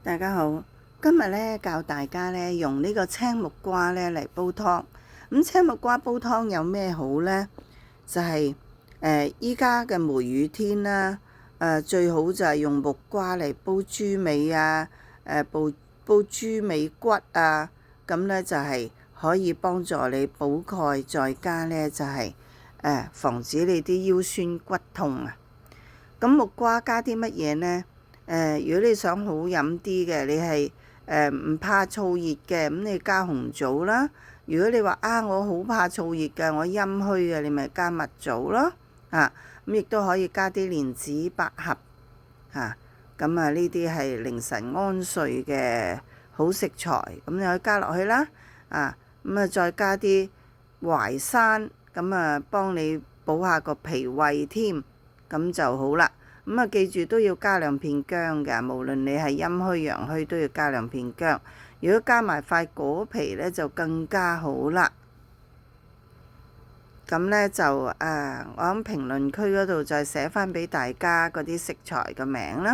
大家好，今日咧教大家咧用呢個青木瓜咧嚟煲湯。咁青木瓜煲湯有咩好呢？就係依家嘅梅雨天啦，最好就係用木瓜嚟煲豬尾啊，煲豬尾骨啊，咁咧就係可以幫助你補鈣，再加咧就係防止你啲腰酸骨痛啊。咁木瓜加啲乜嘢呢？如果你想好飲啲嘅，你係唔怕燥熱嘅，咁你加紅棗啦。如果你話我好怕燥熱嘅，我陰虛嘅，你咪加蜜棗咯。咁亦都可以加啲蓮子、百合。咁呢啲係凌晨安睡嘅好食材，咁你可以加落去啦。再加啲淮山，咁幫你補下個脾胃添，咁就好啦。記住都要加兩片薑㗎，無論你係陰虛陽虛都要加兩片薑。如果加埋塊果皮呢，就更加好啦。咁呢，就我喺評論區嗰度再寫返俾大家嗰啲食材嘅名啦。